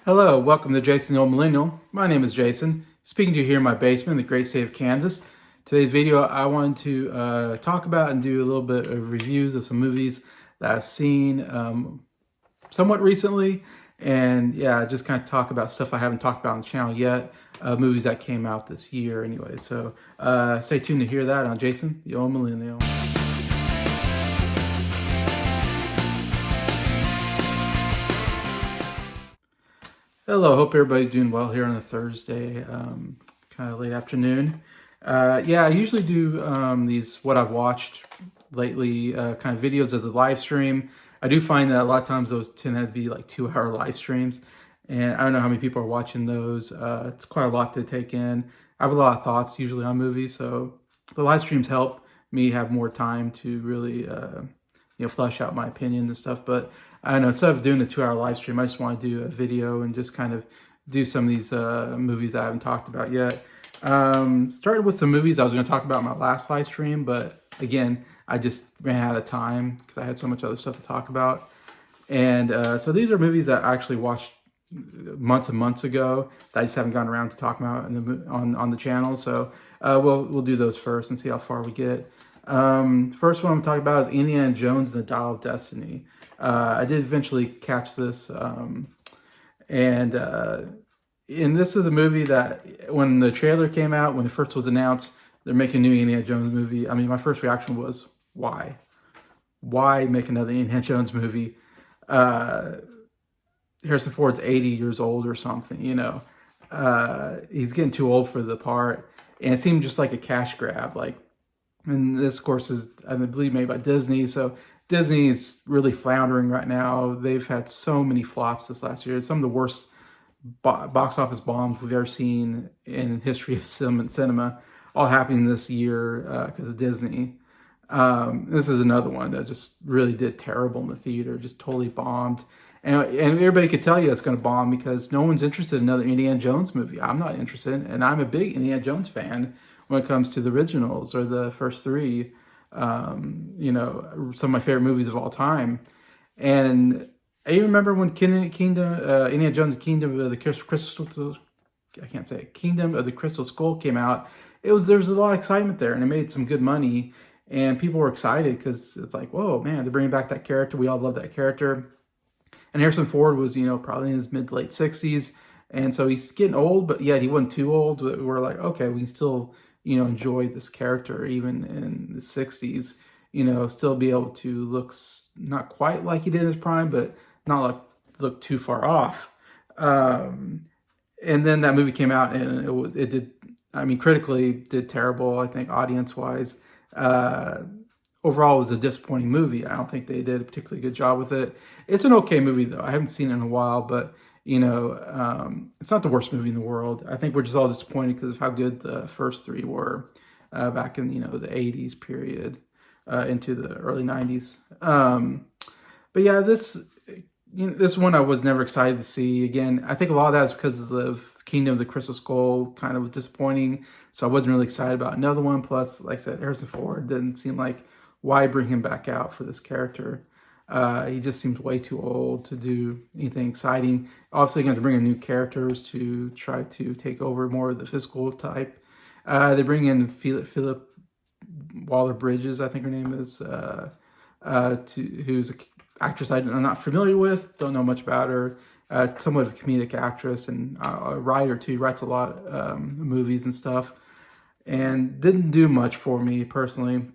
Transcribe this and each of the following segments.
Hello, welcome to Jason the Old Millennial. My name is Jason, speaking to you here in my basement in the great state of Kansas. Today's video, I wanted to talk about and do a little bit of reviews of some movies that I've seen somewhat recently. And yeah, just kind of talk about stuff I haven't talked about on the channel yet, movies that came out this year anyway. So stay tuned to hear that on Jason the Old Millennial. Hello, hope everybody's doing well here on a Thursday, kind of late afternoon. Yeah, I usually do these what I've watched lately kind of videos as a live stream. I do find that a lot of times those tend to be like 2-hour live streams, and I don't know how many people are watching those. It's quite a lot to take in. I have a lot of thoughts usually on movies, so the live streams help me have more time to really flesh out my opinions and stuff. But I don't know, instead of doing a 2-hour live stream, I just want to do a video and just kind of do some of these movies I haven't talked about yet. Started with some movies I was going to talk about in my last live stream, but again, I just ran out of time because I had so much other stuff to talk about. And so these are movies that I actually watched months and months ago that I just haven't gotten around to talking about on the channel. So we'll do those first and see how far we get. First one I'm talking about is Indiana Jones and the Dial of Destiny. I did eventually catch this, and this is a movie that when the trailer came out, when it first was announced, they're making a new Indiana Jones movie. I mean, my first reaction was, why? Why make another Indiana Jones movie? Harrison Ford's 80 years old or something, he's getting too old for the part, and it seemed just like a cash grab, and this, of course, is, I believe, made by Disney, so Disney is really floundering right now. They've had so many flops this last year. Some of the worst box office bombs we've ever seen in history of cinema, all happening this year because of Disney. This is another one that just really did terrible in the theater, just totally bombed. And everybody could tell you it's going to bomb because no one's interested in another Indiana Jones movie. I'm not interested, and I'm a big Indiana Jones fan when it comes to the originals or the first three. Some of my favorite movies of all time. And I remember when Indiana Jones Kingdom of the Crystal, I can't say it, Kingdom of the Crystal Skull came out. There's a lot of excitement there, and it made some good money, and people were excited because it's like, whoa, man, they're bringing back that character. We all love that character. And Harrison Ford was, probably in his mid to late 60s, and so he's getting old, but yet he wasn't too old. We're like, okay, we can still enjoy this character even in the 60s, still be able to look not quite like he did in his prime, but not look too far off. And then that movie came out and it did, I mean, critically did terrible, I think, audience-wise. Overall, it was a disappointing movie. I don't think they did a particularly good job with it. It's an okay movie, though. I haven't seen it in a while, but it's not the worst movie in the world. I think we're just all disappointed because of how good the first three were back in, the 80s period into the early 90s. But yeah, this one I was never excited to see. Again, I think a lot of that is because of the Kingdom of the Crystal Skull kind of was disappointing, so I wasn't really excited about another one. Plus, like I said, Harrison Ford didn't seem like, why bring him back out for this character? He just seems way too old to do anything exciting. Obviously, going to bring in new characters to try to take over more of the physical type. They bring in Philip Waller-Bridges, I think her name is, who's an actress I'm not familiar with, don't know much about her. Somewhat of a comedic actress and a writer too, writes a lot of movies and stuff. And didn't do much for me personally.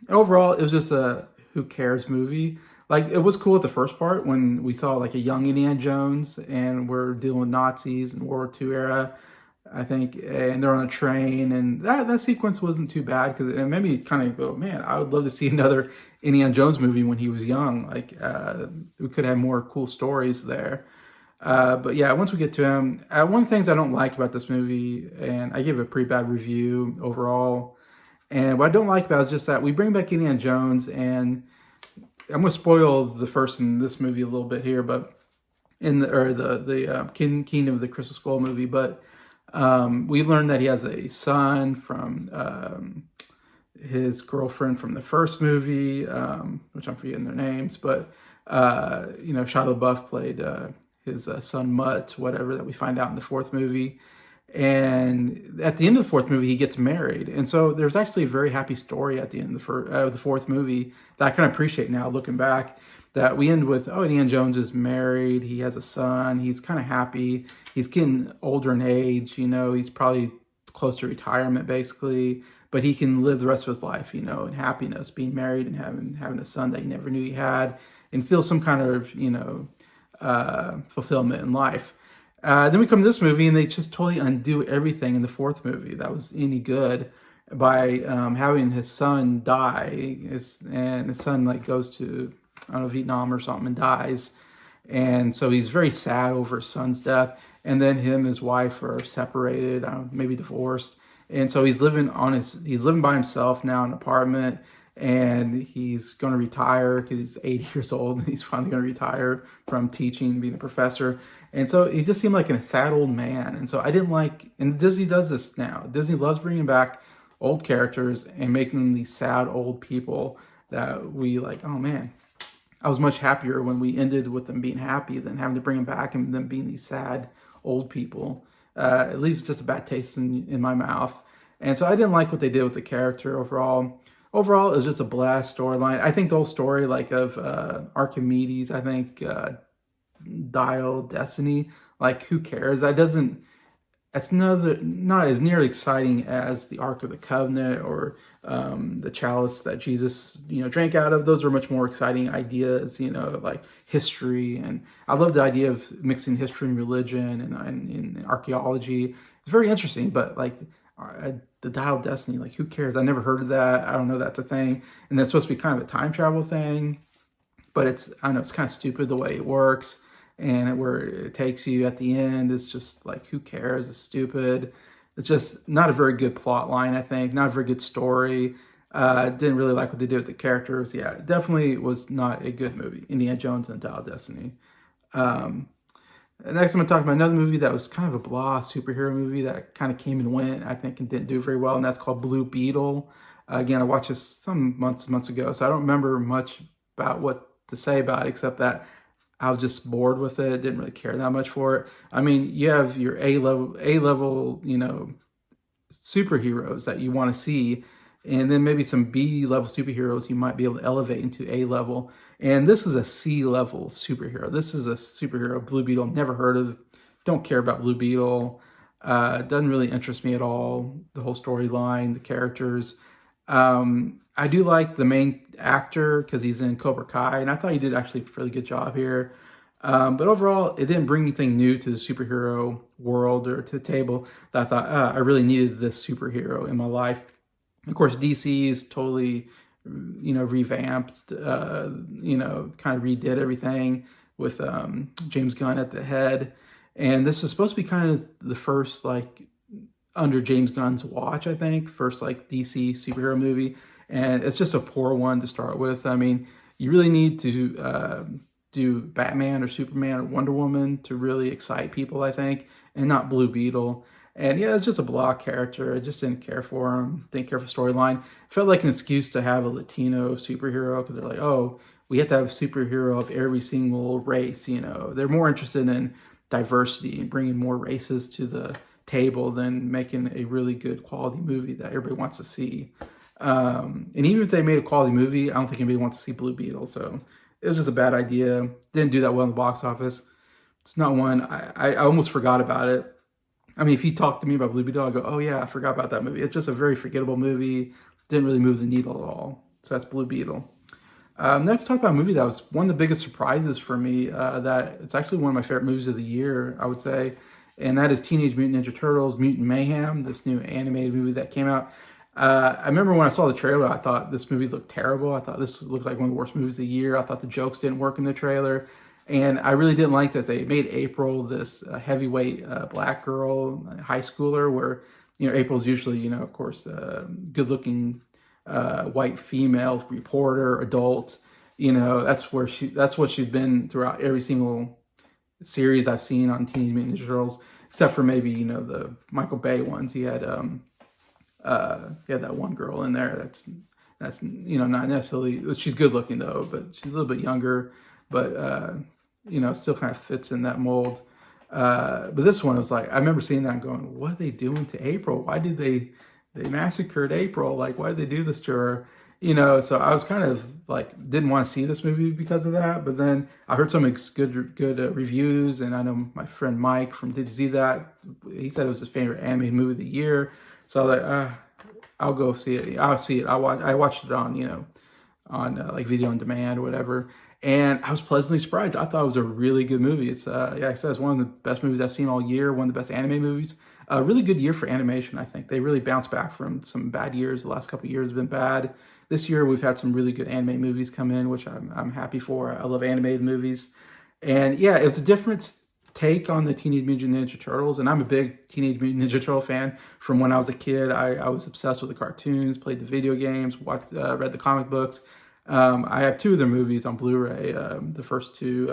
Overall, it was just a who cares movie. It was cool at the first part when we saw a young Indiana Jones and we're dealing with Nazis and World War II era, I think, and they're on a train, and that sequence wasn't too bad because it made me kind of go, man, I would love to see another Indiana Jones movie when he was young. We could have more cool stories there. But yeah, once we get to him, one of the things I don't like about this movie, and I give it a pretty bad review overall, and what I don't like about it is just that we bring back Indiana Jones, and I'm going to spoil the first in this movie a little bit here, but in the Kingdom of the Crystal Skull movie, but we learned that he has a son from his girlfriend from the first movie, which I'm forgetting their names, but Shia LaBeouf played his son Mutt, whatever, that we find out in the fourth movie. And at the end of the fourth movie, he gets married. And so there's actually a very happy story at the end of the fourth movie that I kind of appreciate now looking back. That we end with, oh, Indiana Jones is married. He has a son. He's kind of happy. He's getting older in age. He's probably close to retirement, basically. But he can live the rest of his life, in happiness, being married and having a son that he never knew he had, and feel some kind of, fulfillment in life. Then we come to this movie, and they just totally undo everything in the fourth movie that was any good by having his son die. And his son goes to, I don't know, Vietnam or something, and dies. And so he's very sad over his son's death. And then him and his wife are separated, maybe divorced. And so he's living by himself now in an apartment. And he's going to retire because he's 80 years old, and he's finally going to retire from teaching, being a professor. And so he just seemed like a sad old man. And so I didn't like, and Disney does this now. Disney loves bringing back old characters and making them these sad old people that we like, oh man, I was much happier when we ended with them being happy than having to bring them back and them being these sad old people. It leaves just a bad taste in my mouth. And so I didn't like what they did with the character overall. Overall, it was just a blast storyline. I think the whole story, of Archimedes, I think Dial Destiny, who cares? That's not as nearly exciting as the Ark of the Covenant or the chalice that Jesus, drank out of. Those are much more exciting ideas, like history. And I love the idea of mixing history and religion and archaeology. It's very interesting, but the Dial of Destiny, who cares? I never heard of that. I don't know that's a thing. And that's supposed to be kind of a time travel thing, but I know it's kind of stupid the way it works, and where it takes you at the end is just who cares? It's stupid. It's just not a very good plot line, I think. Not a very good story. Didn't really like what they did with the characters. Yeah, it definitely was not a good movie. Indiana Jones and Dial of Destiny. Next, I'm going to talk about another movie that was kind of a blah superhero movie that kind of came and went, I think, and didn't do very well, and that's called Blue Beetle. Again, I watched this some months ago, so I don't remember much about what to say about it, except that I was just bored with it, didn't really care that much for it. I mean, you have your A-level, superheroes that you want to see, and then maybe some B-level superheroes you might be able to elevate into A-level. And this is a C-level superhero. This is a superhero, Blue Beetle, never heard of, don't care about Blue Beetle. Doesn't really interest me at all, the whole storyline, the characters. I do like the main actor because he's in Cobra Kai, and I thought he did actually a fairly good job here. But overall, it didn't bring anything new to the superhero world or to the table that I thought, I really needed this superhero in my life. Of course, DC is totally, revamped, kind of redid everything with James Gunn at the head. And this is supposed to be kind of the first, under James Gunn's watch, I think, first, DC superhero movie. And it's just a poor one to start with. I mean, you really need to do Batman or Superman or Wonder Woman to really excite people, I think, and not Blue Beetle. And yeah, it's just a blah character. I just didn't care for him, didn't care for storyline. Felt like an excuse to have a Latino superhero because they're like, oh, we have to have a superhero of every single race, They're more interested in diversity and bringing more races to the table than making a really good quality movie that everybody wants to see. And even if they made a quality movie, I don't think anybody wants to see Blue Beetle. So it was just a bad idea. Didn't do that well in the box office. It's not one, I almost forgot about it. I mean, if you talk to me about Blue Beetle, I'll go, oh yeah, I forgot about that movie. It's just a very forgettable movie. Didn't really move the needle at all. So that's Blue Beetle. Next, talk about a movie that was one of the biggest surprises for me. That it's actually one of my favorite movies of the year, I would say. And that is Teenage Mutant Ninja Turtles, Mutant Mayhem, this new animated movie that came out. I remember when I saw the trailer, I thought this movie looked terrible. I thought this looked like one of the worst movies of the year. I thought the jokes didn't work in the trailer. And I really didn't like that they made April this heavyweight black girl, high schooler, where, April's usually, of course, good-looking white female reporter, adult. That's what she's been throughout every single series I've seen on Teenage Mutant Ninja Turtles, except for maybe, the Michael Bay ones. He had that one girl in there that's not necessarily, she's good looking though, but she's a little bit younger. But still kind of fits in that mold. But this one was like, I remember seeing that and going, what are they doing to April? Why did they massacred April? Like, why did they do this to her? So I was kind of like, didn't want to see this movie because of that. But then I heard some good reviews, and I know my friend Mike from Did You See That? He said it was his favorite animated movie of the year. So I was like, I'll go see it. I'll see it. I watched it on, on like video on demand or whatever. And I was pleasantly surprised. I thought it was a really good movie. It's, like I said, it's one of the best movies I've seen all year, one of the best anime movies. A really good year for animation, I think. They really bounced back from some bad years. The last couple of years have been bad. This year, we've had some really good anime movies come in, which I'm happy for. I love animated movies. And yeah, it's a different take on the Teenage Mutant Ninja Turtles. And I'm a big Teenage Mutant Ninja Turtle fan. From when I was a kid, I was obsessed with the cartoons, played the video games, read the comic books. I have two of their movies on Blu-ray, the first two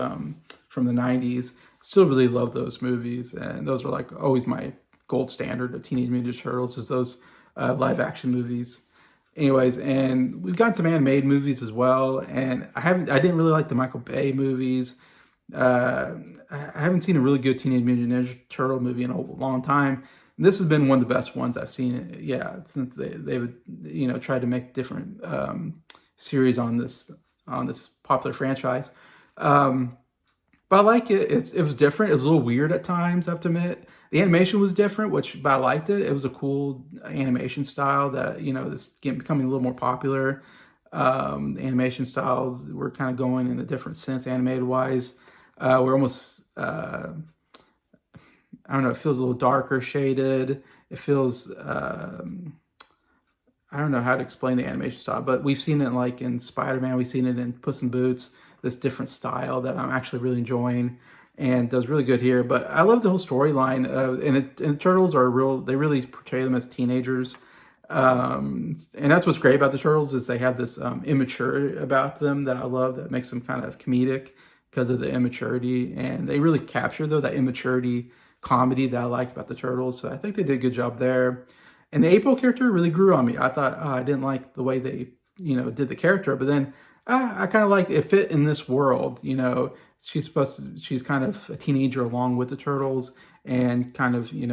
from the 90s. Still really love those movies. And those are like always my gold standard of Teenage Mutant Ninja Turtles, is those live action movies. Anyways, and we've got some animated movies as well, and I didn't really like the Michael Bay movies. I haven't seen a really good Teenage Mutant Ninja Turtle movie in a long time. This has been one of the best ones I've seen. Yeah, since they've tried to make different series on this popular franchise. But I like it. It was different. It was a little weird at times, I have to admit. The animation was different, but I liked it. It was a cool animation style that, this game becoming a little more popular. The animation styles were kind of going in a different sense, animated-wise. We're almost, I don't know, it feels a little darker shaded. It feels, I don't know how to explain the animation style, but we've seen it like in Spider-Man. We've seen it in Puss in Boots, this different style that I'm actually really enjoying, and does really good here. But I love the whole storyline, and the Turtles they really portray them as teenagers. And that's what's great about the Turtles, is they have this immature about them that I love, that makes them kind of comedic because of the immaturity. And they really capture, though, that immaturity comedy that I like about the Turtles. So I think they did a good job there. And the April character really grew on me. I thought, I didn't like the way they, did the character, but then I kind of like it fit in this world. She's kind of a teenager along with the Turtles, and kind of, she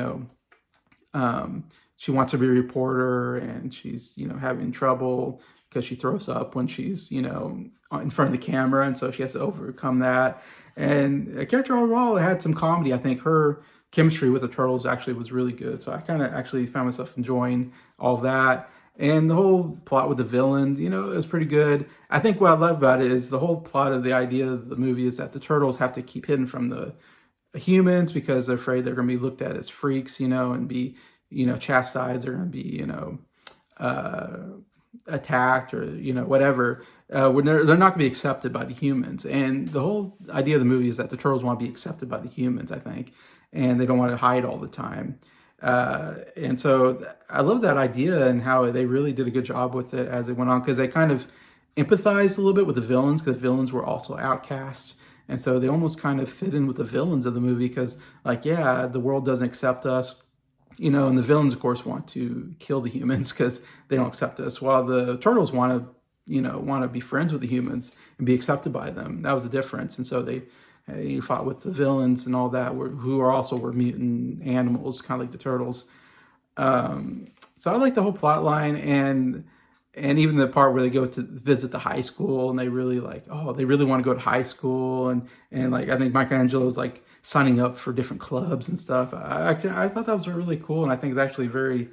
wants to be a reporter, and she's, having trouble because she throws up when she's, in front of the camera. And so she has to overcome that. And the character overall had some comedy. I think her chemistry with the Turtles actually was really good. So I kind of actually found myself enjoying all that. And the whole plot with the villains, it was pretty good. I think what I love about it is the whole plot of the idea of the movie is that the Turtles have to keep hidden from the humans because they're afraid they're going to be looked at as freaks, and be, chastised. They're going to be, attacked or, whatever. When they're not going to be accepted by the humans. And the whole idea of the movie is that the Turtles want to be accepted by the humans, I think. And they don't want to hide all the time. And so I love that idea, and how they really did a good job with it as it went on, because they kind of empathized a little bit with the villains, because villains were also outcast. And so they almost kind of fit in with the villains of the movie, because the world doesn't accept us, and the villains, of course, want to kill the humans because they don't accept us, while the Turtles want to be friends with the humans and be accepted by them. That was the difference. And so they fought with the villains and all that, who were mutant animals, kind of like the Turtles. So I like the whole plot line, and even the part where they go to visit the high school, and they really they really want to go to high school, and I think Michelangelo's signing up for different clubs and stuff. I thought that was really cool, and I think it's actually very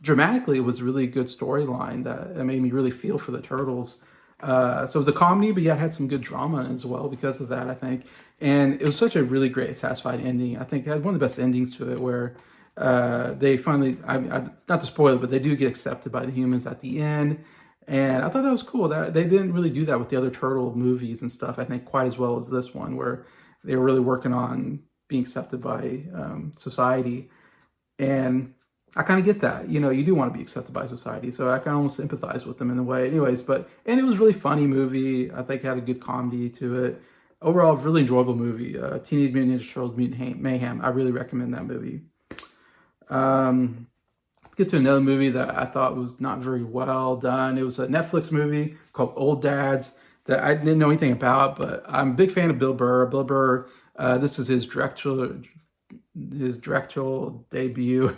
dramatically, it was a really good storyline that made me really feel for the Turtles. So it was a comedy, but it had some good drama as well because of that, I think. And it was such a really great, satisfied ending. I think it had one of the best endings to it, where they finally, not to spoil it, but they do get accepted by the humans at the end. And I thought that was cool. That they didn't really do that with the other Turtle movies and stuff, I think, quite as well as this one, where they were really working on being accepted by society. And I kind of get that. You do want to be accepted by society. So I can almost empathize with them in a way. Anyways, and it was a really funny movie. I think it had a good comedy to it. Overall, really enjoyable movie. Teenage Mutant Ninja Turtles Mutant Mayhem. I really recommend that movie. Let's get to another movie that I thought was not very well done. It was a Netflix movie called Old Dads that I didn't know anything about, but I'm a big fan of Bill Burr. Bill Burr, this is his directorial debut.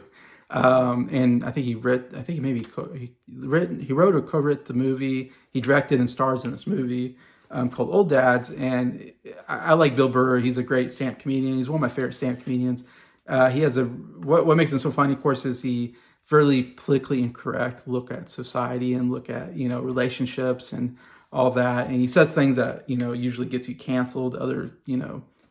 And I think he wrote or co-wrote the movie. He directed and stars in this movie called Old Dads. And I like Bill Burr. He's a great stand-up comedian. He's one of my favorite stand-up comedians. He has what makes him so funny, of course, is he fairly politically incorrect look at society and look at, relationships and all that. And he says things that, usually gets you canceled. Other,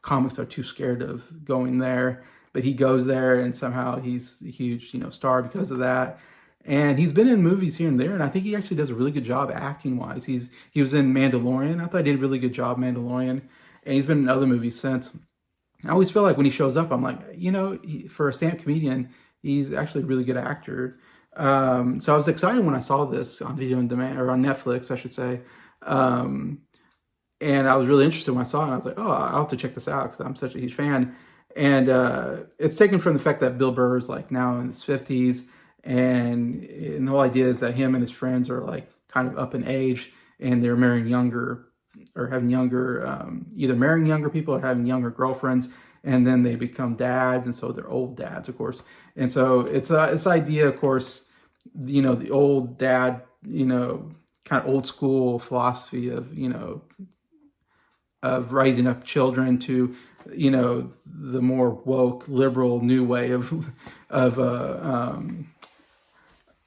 comics are too scared of going there. But he goes there, and somehow he's a huge, star because of that. And he's been in movies here and there, and I think he actually does a really good job acting-wise. He was in Mandalorian. I thought he did a really good job, Mandalorian. And he's been in other movies since. I always feel like when he shows up, I'm like, for a stand-up comedian, he's actually a really good actor. So I was excited when I saw this on video on demand, or on Netflix, I should say. And I was really interested when I saw it. And I was like, oh, I'll have to check this out because I'm such a huge fan. And it's taken from the fact that Bill Burr is like now in his 50s, and the whole idea is that him and his friends are like kind of up in age, and they're marrying younger, or having younger, either marrying younger people or having younger girlfriends, and then they become dads, and so they're old dads, of course. And so it's this idea, of course, the old dad, kind of old school philosophy of raising up children to, the more woke, liberal, new way of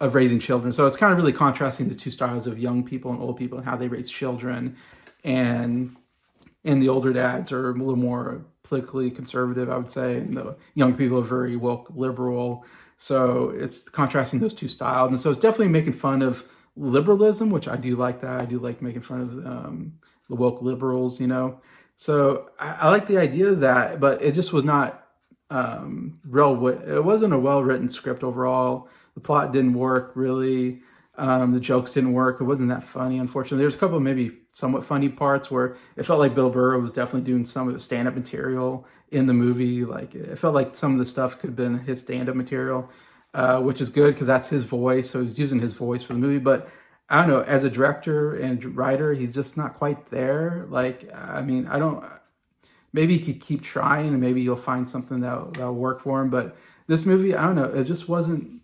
raising children. So it's kind of really contrasting the two styles of young people and old people and how they raise children. And the older dads are a little more politically conservative, I would say, and the young people are very woke, liberal. So it's contrasting those two styles. And so it's definitely making fun of liberalism, which I do like that. I do like making fun of the woke liberals, So I like the idea of that, but it just was not it wasn't a well-written script overall. The plot didn't work, really. The jokes didn't work. It wasn't that funny, unfortunately. There's a couple of maybe somewhat funny parts where it felt like Bill Burr was definitely doing some of the stand-up material in the movie. Like, it felt like some of the stuff could have been his stand-up material, which is good because that's his voice. So he's using his voice for the movie. But I don't know, as a director and writer, he's just not quite there. Like, maybe he could keep trying and maybe you'll find something that'll work for him. But this movie, I don't know, it just wasn't,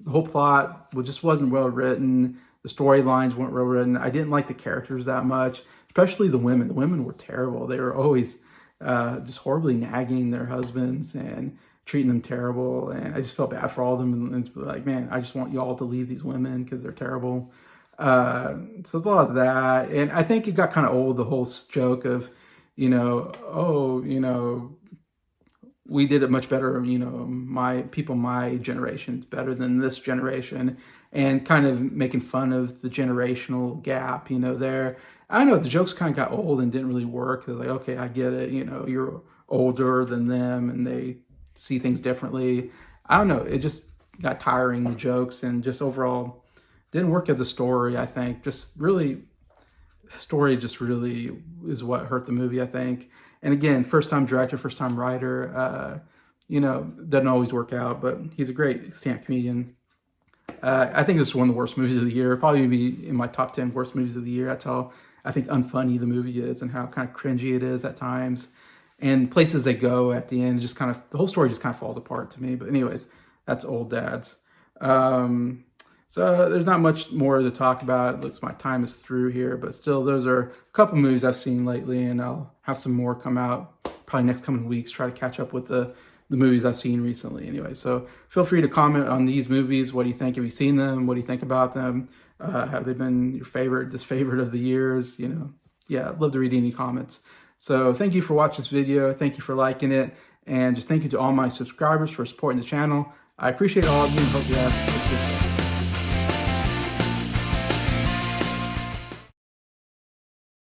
the whole plot just wasn't well written. The storylines weren't well written. I didn't like the characters that much, especially the women. The women were terrible. They were always just horribly nagging their husbands and treating them terrible. And I just felt bad for all of them. And like, man, I just want you all to leave these women because they're terrible. So there's a lot of that. And I think it got kind of old, the whole joke of, we did it much better, my generation's better than this generation, and kind of making fun of the generational gap, there. I don't know, the jokes kind of got old and didn't really work. They're like, okay, I get it, you're older than them and they see things differently. I don't know, it just got tiring, the jokes, and just overall didn't work as a story, I think. The story just really is what hurt the movie, I think. And again, first-time director, first-time writer, doesn't always work out, but he's a great stand-up comedian. I think this is one of the worst movies of the year. Probably be in my top 10 worst movies of the year. That's how I think unfunny the movie is and how kind of cringy it is at times. And places they go at the end, the whole story just kind of falls apart to me. But anyways, that's Old Dads. So there's not much more to talk about. It looks my time is through here, but still, those are a couple movies I've seen lately, and I'll have some more come out probably next coming weeks, try to catch up with the movies I've seen recently anyway. So feel free to comment on these movies. What do you think? Have you seen them? What do you think about them? Have they been your favorite, disfavorite of the years? Yeah, I'd love to read any comments. So thank you for watching this video. Thank you for liking it. And just thank you to all my subscribers for supporting the channel. I appreciate all of you and hope you have a good day.